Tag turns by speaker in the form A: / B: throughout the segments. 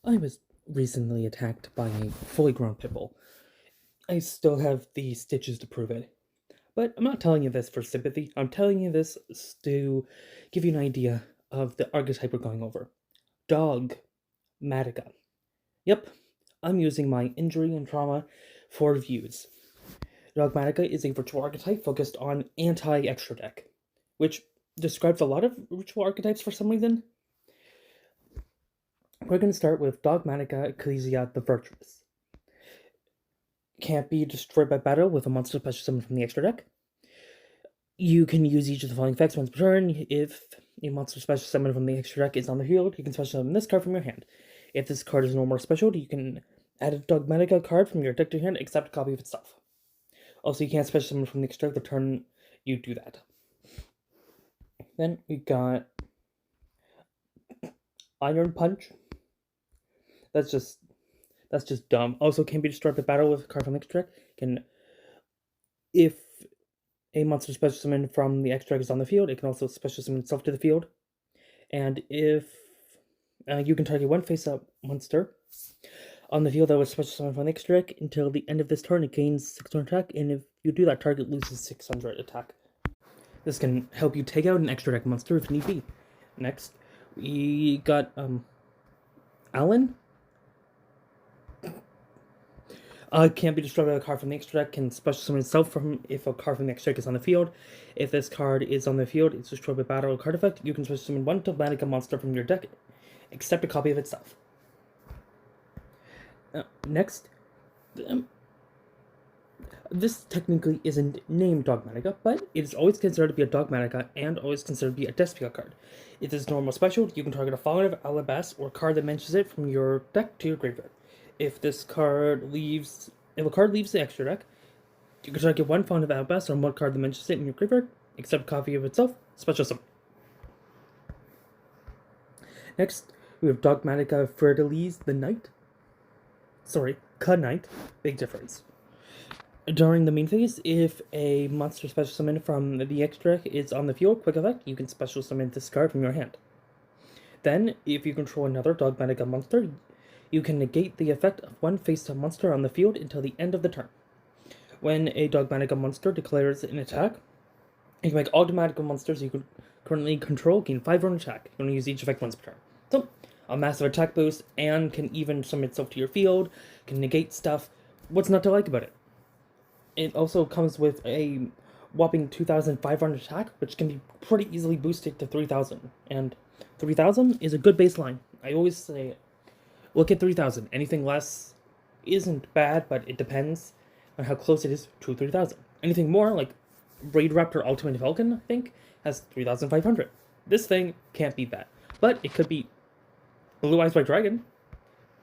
A: I was recently attacked by a fully grown pit bull. I still have the stitches to prove it. But I'm not telling you this for sympathy. I'm telling you this to give you an idea of the archetype we're going over. Dogmatica. Yep, I'm using my injury and trauma for views. Dogmatica is a ritual archetype focused on anti-extra deck, which describes a lot of ritual archetypes for some reason. We're going to start with Dogmatica Ecclesia the Virtuous. Can't be destroyed by battle with a monster special summon from the extra deck. You can use each of the following effects once per turn. If a monster special summon from the extra deck is on the field, you can special summon this card from your hand. If this card is normal or special, you can add a Dogmatica card from your deck to your hand, except a copy of itself. Also, you can't special summon from the extra deck the turn you do that. Then we got Iron Punch. That's just dumb. Also, can be destroyed by battle with a card from the extra deck. If a monster special summon from the extra deck is on the field, it can also special summon itself to the field. And if you can target one face-up monster on the field that was special summoned from the extra deck until the end of this turn, it gains 600 attack, and if you do that, target loses 600 attack. This can help you take out an extra deck monster if need be. Next, we got Alan. Can't be destroyed by a card from the extra deck, can special summon itself from if a card from the extra deck is on the field. If this card is on the field, it's destroyed by battle or card effect, you can special summon one Dogmatica monster from your deck, except a copy of itself. Next, this technically isn't named Dogmatica, but it is always considered to be a Dogmatica and always considered to be a Despia card. If this is normal special, you can target a Fallen of Alabas or a card that mentions it from your deck to your graveyard. If a card leaves the extra deck, you can target one Fallen of Alabas or one card that mentions it in your graveyard, except a copy of itself, special summon. Next, we have Dogmatica Fertilise the Knight. Knight. Big difference. During the main phase, if a monster special summon from the extra deck is on the field, quick effect, you can special summon this card from your hand. Then, if you control another Dogmatica monster, you can negate the effect of one face-up monster on the field until the end of the turn. When a Dogmatica monster declares an attack, you can make all Dogmatica monsters you currently control gain 500 attack. You only use each effect once per turn. So, a massive attack boost, and can even summon itself to your field, can negate stuff. What's not to like about it? It also comes with a whopping 2,500 attack, which can be pretty easily boosted to 3,000. And 3,000 is a good baseline. I always say, look at 3,000. Anything less isn't bad, but it depends on how close it is to 3,000. Anything more, like Raid Raptor Ultimate Falcon, I think, has 3,500. This thing can't beat that. But it could be Blue Eyes White Dragon.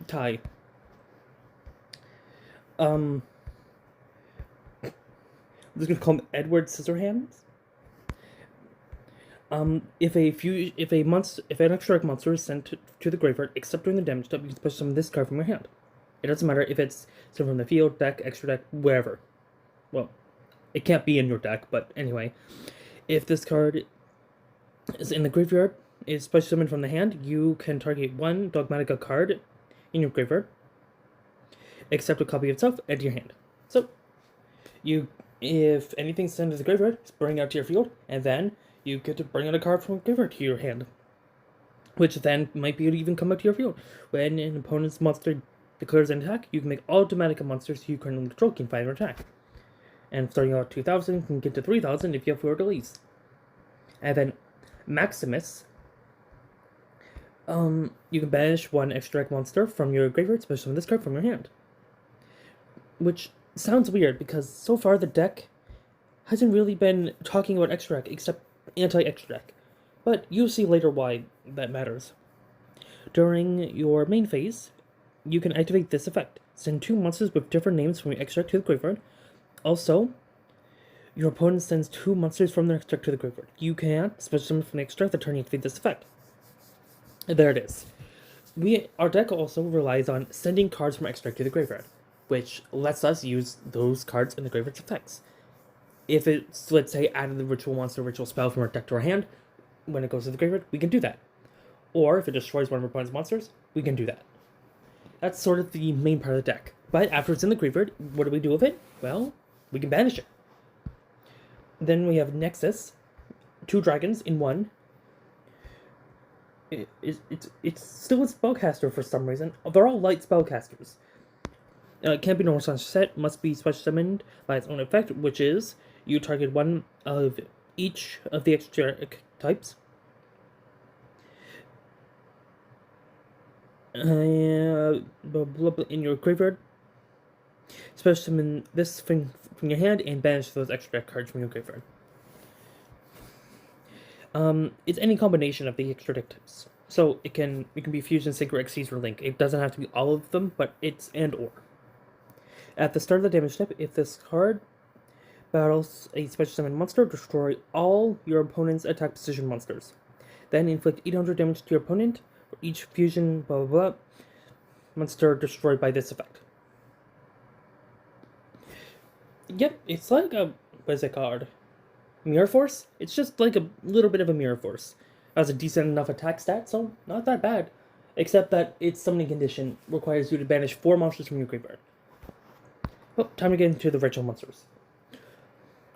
A: Tie. I'm just gonna call him Edward Scissorhands. If an extra deck monster is sent to the graveyard, except during the damage step, you can special summon this card from your hand. It doesn't matter if it's sent from the field, deck, extra deck, wherever. Well, it can't be in your deck, but anyway. If this card is in the graveyard, is special summoned from the hand, you can target one Dogmatica card in your graveyard, except a copy of itself, and your hand. So, if anything's sent to the graveyard, bring it out to your field, and then you get to bring out a card from the graveyard to your hand, which then might be able to even come out to your field. When an opponent's monster declares an attack, you can make all Dogmatica monsters you currently control gain 500 attack. And starting out at 2,000, you can get to 3,000 if you have Fleur de Lis. And then Maximus, you can banish one extra deck monster from your graveyard, special summon this card from your hand. Which sounds weird, because so far the deck hasn't really been talking about extra deck, except anti-extra deck. But you'll see later why that matters. During your main phase, you can activate this effect. Send two monsters with different names from your extra deck to the graveyard. Also, your opponent sends two monsters from their extra deck to the graveyard. You can't special summon from the extra deck the turn you activate this effect. There it is. Our deck also relies on sending cards from extra deck to the graveyard, which lets us use those cards in the graveyard's effects. If it's, let's say, added the ritual monster, ritual spell from our deck to our hand, when it goes to the graveyard, we can do that. Or if it destroys one of our opponent's monsters, we can do that. That's sort of the main part of the deck. But after it's in the graveyard, what do we do with it? Well, we can banish it. Then we have Nexus, 2 dragons in 1. It's still a spellcaster for some reason. They're all light spellcasters. Can't be normal set, must be special summoned by its own effect, which is you target one of each of the exoteric types. In your graveyard, special summon this thing from your hand and banish those extra cards from your graveyard. It's any combination of the extra types. So it can be Fusion, Synchro, Xyz, or Link. It doesn't have to be all of them, but it's and or. At the start of the damage step, if this card battles a special summon monster, destroy all your opponent's attack position monsters. Then inflict 800 damage to your opponent for each fusion blah blah blah monster destroyed by this effect. Yep, it's like a what is it called? Mirror Force? It's just like a little bit of a Mirror Force. It has a decent enough attack stat, so not that bad. Except that its summoning condition requires you to banish 4 monsters from your graveyard. Oh, time to get into the ritual monsters.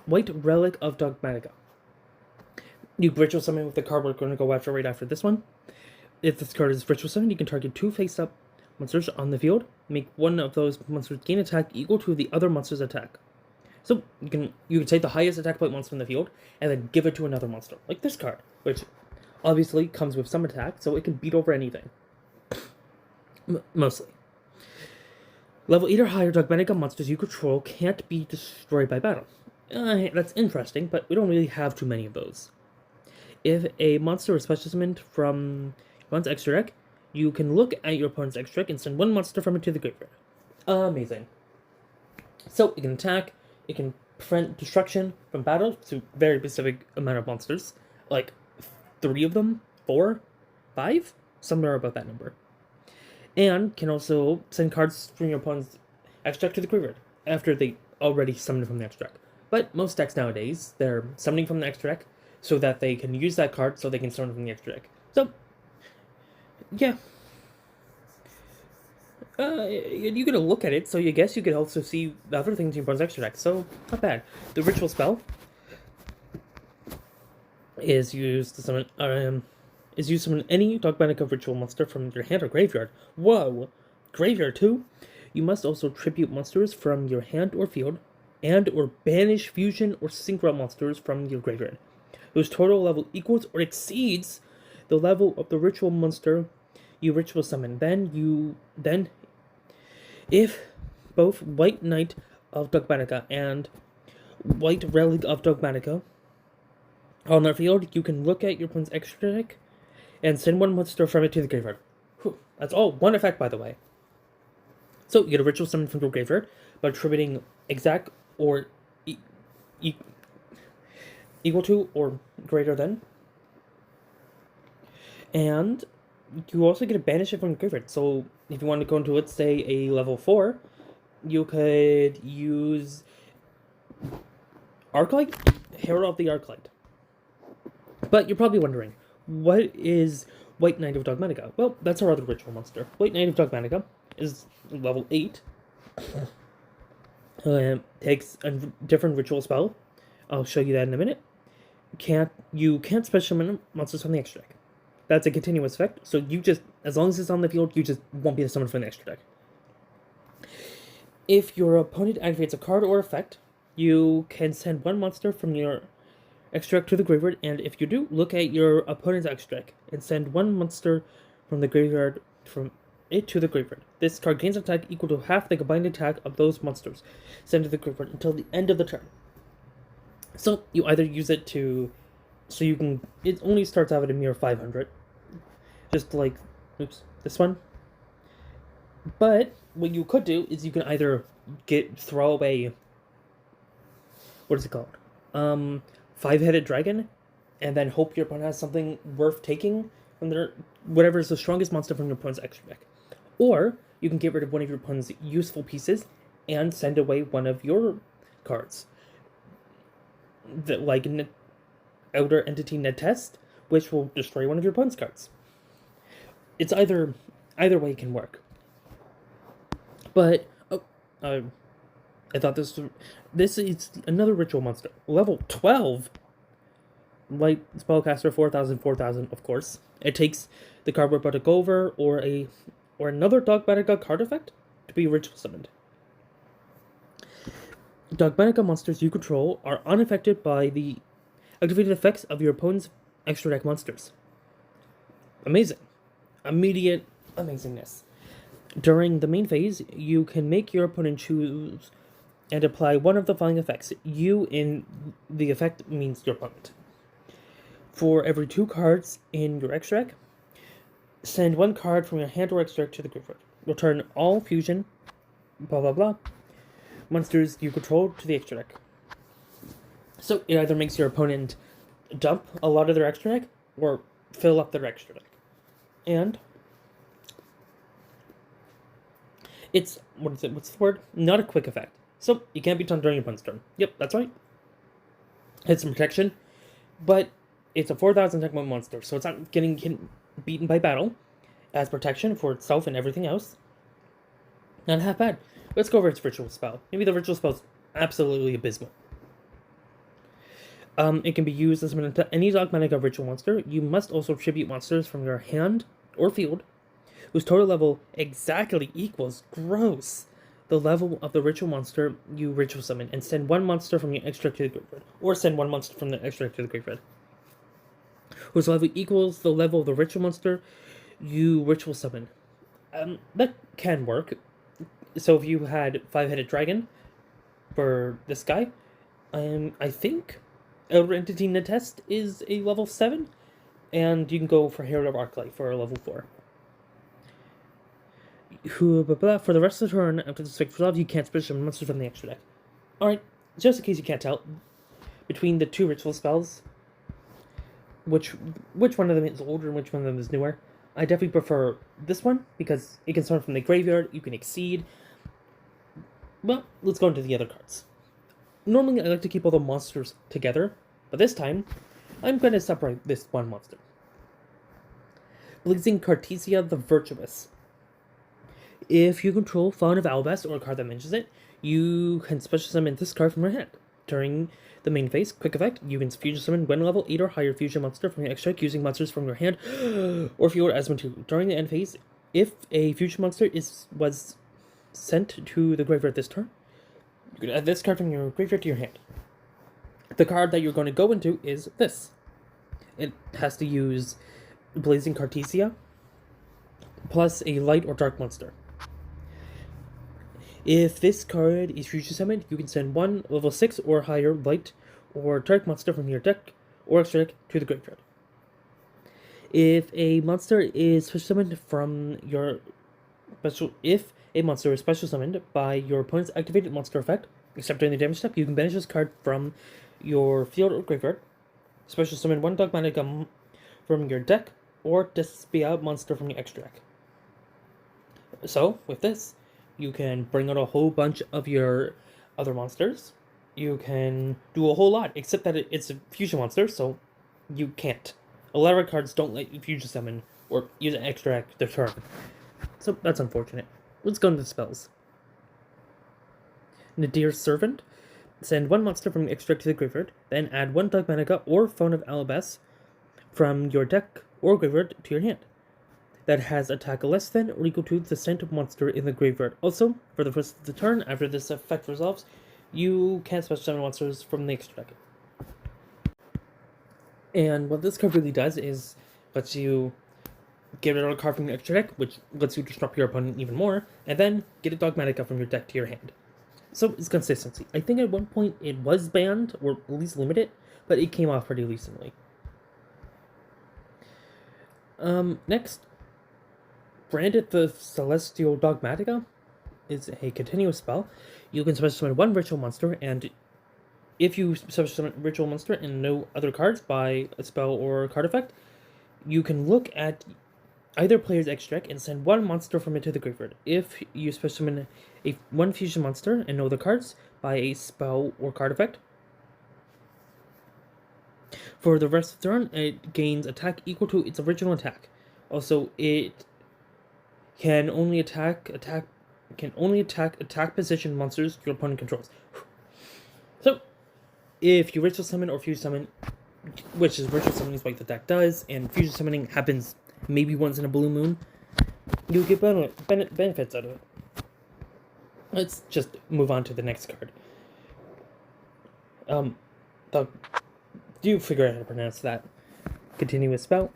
A: White Relic of Dogmatica. You ritual summon with the card we're going to go after right after this one. If this card is ritual summon, you can target 2 face-up monsters on the field. Make one of those monsters gain attack equal to the other monster's attack. So you can take the highest attack point monster in the field and then give it to another monster, like this card, which obviously comes with some attack, so it can beat over anything. Mostly. Level 8 or higher Dogmatica monsters you control can't be destroyed by battle. That's interesting, but we don't really have too many of those. If a monster is special summoned from one's extra deck, you can look at your opponent's extra deck and send 1 monster from it to the graveyard. Amazing. So it can attack, it can prevent destruction from battle to a very specific amount of monsters. Like 3 of them? 4? 5? Somewhere about that number. And can also send cards from your opponent's extract to the graveyard after they already summoned from the extract. But most decks nowadays, they're summoning from the extract so that they can use that card so they can summon from the extract. So, yeah. You gotta look at it, so you guess you could also see the other things in your opponent's extract. So, not bad. The ritual spell is used to summon any Dogmatica ritual monster from your hand or graveyard. Whoa! Graveyard too? You must also tribute monsters from your hand or field, and or banish fusion or synchro monsters from your graveyard, whose total level equals or exceeds the level of the ritual monster you ritual summon. Then, if both White Knight of Dogmatica and White Relic of Dogmatica on their field, you can look at your opponent's extra deck and send 1 monster from it to the graveyard. Whew. That's all 1 effect, by the way. So, you get a ritual summon from your graveyard by attributing exact or equal to or greater than. And you also get a banish it from your graveyard. So, if you want to go into, let's say, a level 4, you could use Arclight, Herald of the Arclight. But you're probably wondering, what is White Knight of Dogmatica? Well, that's our other ritual monster. White Knight of Dogmatica is level 8. Takes a different ritual spell. I'll show you that in a minute. You can't special summon monsters from the extra deck. That's a continuous effect, so you just, as long as it's on the field, you just won't be able to summon from the extra deck. If your opponent activates a card or effect, you can send 1 monster from your extract to the graveyard, and if you do, look at your opponent's extract and send 1 monster from the graveyard from it to the graveyard. This card gains attack equal to half the combined attack of those monsters sent to the graveyard until the end of the turn. So you either use it to, so you can, it only starts out at a mere 500, just like, this one. But what you could do is you can either throw away, what is it called? 5-headed dragon, and then hope your opponent has something worth taking from their, whatever is the strongest monster from your opponent's extra deck. Or you can get rid of one of your opponent's useful pieces and send away one of your cards. Like an Outer Entity Net Test, which will destroy one of your opponent's cards. It's either way it can work. But I thought this is another ritual monster, level 12. Light spellcaster 4,000, of course. It takes the card we're about to go over or another Dogmatica card effect to be ritual summoned. Dogmatica monsters you control are unaffected by the activated effects of your opponent's extra deck monsters. Amazing. Immediate amazingness. During the main phase, you can make your opponent choose and apply one of the following effects. You in the effect means your opponent. For every 2 cards in your extra deck, send 1 card from your hand or extra deck to the graveyard. Return all fusion, blah blah blah, monsters you control to the extra deck. So it either makes your opponent dump a lot of their extra deck or fill up their extra deck. And it's, what's the word? Not a quick effect. So you can't be done during your opponent's turn. Yep, that's right. It's some protection, but it's a 4,000 tech monster, so it's not getting beaten by battle. It has protection for itself and everything else. Not half bad. Let's go over its ritual spell. Maybe the ritual spell is absolutely abysmal. It can be used as any Dogmatica ritual monster. You must also tribute monsters from your hand or field whose total level exactly equals the level of the ritual monster you ritual summon, and send 1 monster from your extra deck to the graveyard, or send 1 monster from the extra deck to the graveyard whose level equals the level of the ritual monster you ritual summon. That can work. So if you had 5-headed dragon for this guy, I think Elder Entity Netest is a level 7, and you can go for Herald of Arclight for a level 4. For the rest of the turn, after this effect resolve, you can't special monsters from the extra deck. Alright, just in case you can't tell, between the 2 ritual spells, which one of them is older and which one of them is newer, I definitely prefer this one, because it can start from the graveyard, you can exceed. Well, let's go into the other cards. Normally, I like to keep all the monsters together, but this time, I'm going to separate this one monster. Blazing Cartesia the Virtuous. If you control Fawn of Albest, or a card that mentions it, you can special summon this card from your hand. During the main phase, quick effect, you can fusion summon 1 level 8 or higher fusion monster from your extra deck using monsters from your hand or field as material. During the end phase, if a fusion monster was sent to the graveyard this turn, you can add this card from your graveyard to your hand. The card that you're going to go into is this. It has to use Blazing Cartesia plus a light or dark monster. If this card is fusion summoned, you can send 1 level 6 or higher light or dark monster from your deck or extra deck to the graveyard. If a monster is special summoned from your if a monster is special summoned by your opponent's activated monster effect, except during the damage step, you can banish this card from your field or graveyard, special summon 1 Dogmatica from your deck, or display monster from your extra deck. So, with this, you can bring out a whole bunch of your other monsters. You can do a whole lot, except that it's a fusion monster, so you can't. A lot of cards don't let you fusion summon or use an extra deck their turn. So that's unfortunate. Let's go into the spells. Nadir's Servant. Send 1 monster from the extra deck to the graveyard, then add 1 Dogmatica or Fawn of Albest from your deck or graveyard to your hand. That has attack less than or equal to the sent monster in the graveyard. Also, for the rest of the turn, after this effect resolves, you can't special summon monsters from the extra deck. And what this card really does is lets you get rid of a card from your extra deck, which lets you disrupt your opponent even more, and then get a Dogmatica from your deck to your hand. So it's consistency. I think at one point it was banned, or at least limited, but it came off pretty recently. Next, Branded the Celestial Dogmatica is a continuous spell. You can special summon 1 ritual monster, and if you special summon a ritual monster and no other cards by a spell or card effect, you can look at either player's extra deck and send 1 monster from it to the graveyard. If you special summon 1 fusion monster and no other cards by a spell or card effect, for the rest of the turn, it gains attack equal to its original attack. Also, it can only attack can only attack position monsters your opponent controls. So, if you ritual summon or fuse summon, which is ritual summoning is what the deck does, and fusion summoning happens maybe once in a blue moon, you get benefits out of it. Let's just move on to the next card. You figure out how to pronounce that. Continuous spell.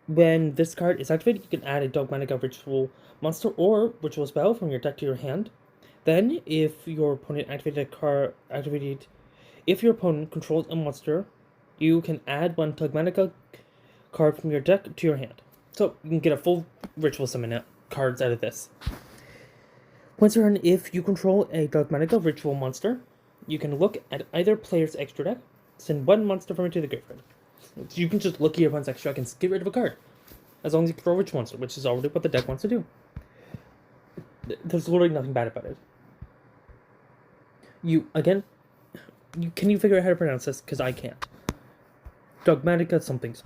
A: When this card is activated, you can add a Dogmatica ritual monster or ritual spell from your deck to your hand. Then, if your opponent if your opponent controls a monster, you can add one Dogmatica card from your deck to your hand. So you can get a full ritual summon cards out of this. Once you're on, if you control a Dogmatica ritual monster, you can look at either player's extra deck, send one monster from it to the graveyard. You can just look at your opponent's extra deck and get rid of a card, as long as you control a ritual monster, which is already what the deck wants to do. There's literally nothing bad about it. Can you figure out how to pronounce this? Because I can't. Dogmatica something.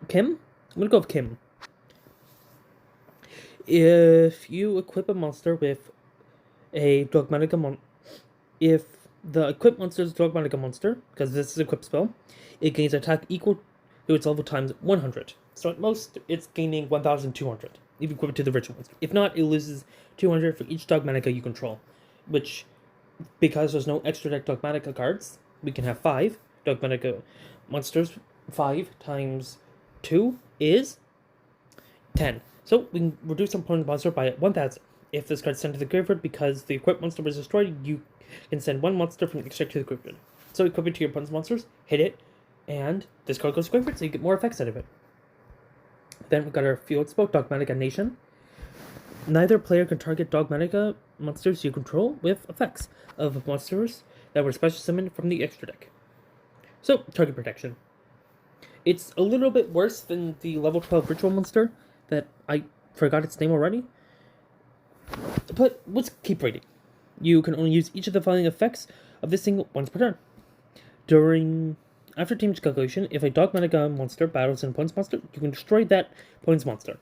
A: Kim? I'm gonna go with Kim. If you equip a monster with a Dogmatica if the equipped monster is a Dogmatica monster, because this is an equipped spell, it gains attack equal to its level times 100. So at most, it's gaining 1,200 if you equip it to the ritual monster. If not, it loses 200 for each Dogmatica you control, which, because there's no extra deck Dogmatica cards, we can have 5 Dogmatica monsters. 5 times 2 is 10. So we can reduce an opponent's monster by 1,000. If this card is sent to the graveyard because the equipped monster was destroyed, you can send one monster from the extract to the graveyard. So equip it to your opponent's monsters, hit it, and this card goes to graveyard, so you get more effects out of it. Then we've got our field spell, Dogmatica Nation. Neither player can target Dogmatica monsters you control with effects of monsters that were special summoned from the extra deck. So, target protection. It's a little bit worse than the level 12 ritual monster that I forgot its name already. But let's keep reading. You can only use each of the following effects of this single once per turn. After damage calculation, if a Dogmatica monster battles an opponent's monster, you can destroy that opponent's monster.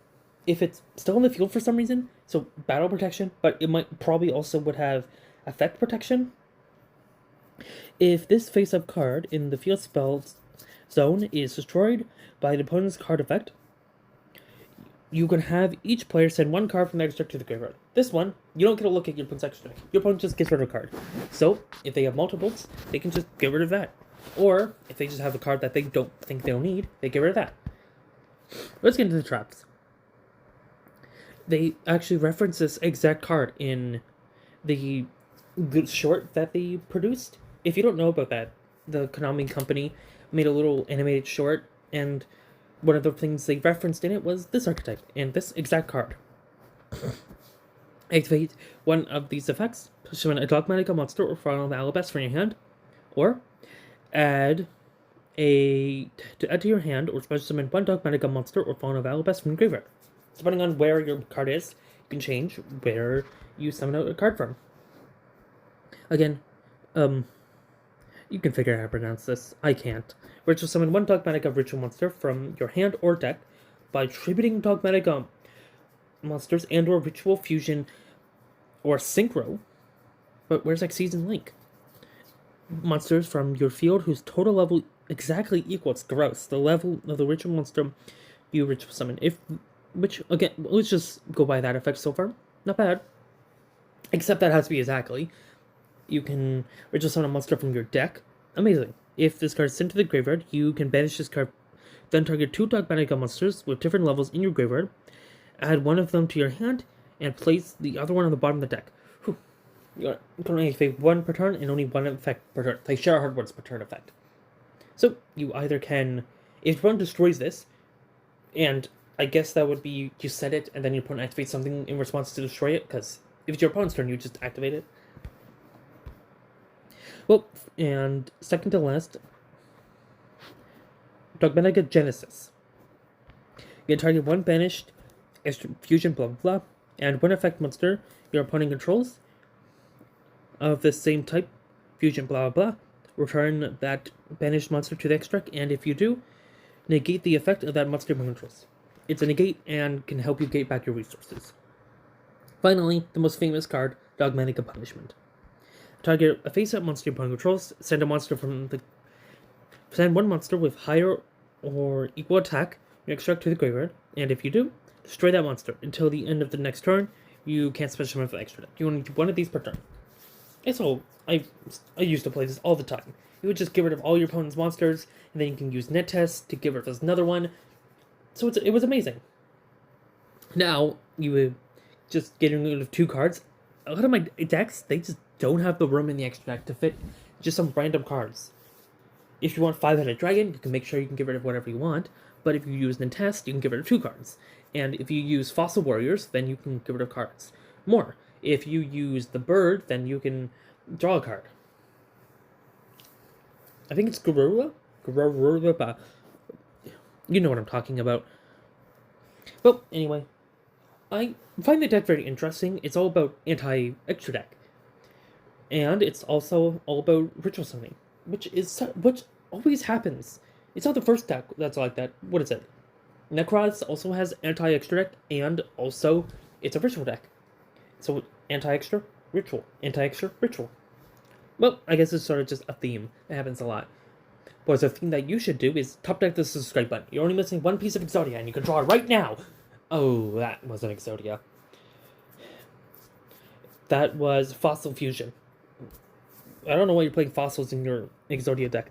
A: If it's still in the field for some reason, so battle protection, but it might probably also would have effect protection. If this face-up card in the field spell zone is destroyed by the opponent's card effect, you can have each player send one card from their extra deck to the graveyard. This one, you don't get a look at your opponent's extra deck. Your opponent just gets rid of a card. So, if they have multiples, they can just get rid of that. Or, if they just have a card that they don't think they'll need, they get rid of that. Let's get into the traps. They actually reference this exact card in the short that they produced. If you don't know about that, the Konami company made a little animated short, and one of the things they referenced in it was this archetype, and this exact card. Activate one of these effects, summon a Dogmatica monster or Fauna of Alabast from your hand, or add to your hand or special summon one Dogmatica monster or Fauna of Alabast from your graveyard. Depending on where your card is, you can change where you summon out a card from. Again, you can figure out how to pronounce this. I can't. Ritual summon one Dogmatica ritual monster from your hand or deck by tributing Dogmatica monsters and or ritual fusion or synchro. But where's Xyz and Link? Monsters from your field whose total level exactly equals gross the level of the ritual monster you ritual summon. Which, again, let's just go by that effect so far. Not bad. Except that has to be exactly. You can ritual summon a monster from your deck. Amazing. If this card is sent to the graveyard, you can banish this card. Then target 2 Dogmatica monsters with different levels in your graveyard. Add one of them to your hand, and place the other one on the bottom of the deck. Whew. You can only activate one per turn, and only one effect per turn. They share hard words per turn effect. So, you either can... If one destroys this, and... I guess that would be, you set it, and then your opponent activates something in response to destroy it, because if it's your opponent's turn, you just activate it. Well, and second to last, Dogmatica Genesis. You can target one banished, fusion, blah blah blah, and one effect monster your opponent controls of the same type, fusion, blah blah blah. Return that banished monster to the extract, and if you do, negate the effect of that monster your opponent controls. It's a negate and can help you gate back your resources. Finally, the most famous card, Dogmatica Punishment. Target a face-up monster your opponent controls, send one monster with higher or equal attack you extract to the graveyard, and if you do, destroy that monster. Until the end of the next turn, you can't special summon for extra deck. You only do one of these per turn. And so, I used to play this all the time. You would just get rid of all your opponent's monsters, and then you can use Net Test to get rid of another one. So it was amazing. Now, you would just getting rid of 2 cards. A lot of my decks, they just don't have the room in the extra deck to fit just some random cards. If you want 5-headed dragon, you can make sure you can get rid of whatever you want, but if you use Nintest, you can get rid of 2 cards. And if you use Fossil Warriors, then you can get rid of cards. More. If you use the bird, then you can draw a card. I think it's Garura? Garura. You know what I'm talking about. Well, anyway, I find the deck very interesting. It's all about anti-extra deck. And it's also all about ritual summoning, which always happens. It's not the first deck that's like that. What is it? Necroz also has anti-extra deck, and also it's a ritual deck. So anti-extra, ritual, anti-extra, ritual. Well, I guess it's sort of just a theme. It happens a lot. But the thing that you should do is top deck the subscribe button. You're only missing one piece of Exodia, and you can draw it right now. Oh, that was an Exodia. That was Fossil Fusion. I don't know why you're playing fossils in your Exodia deck.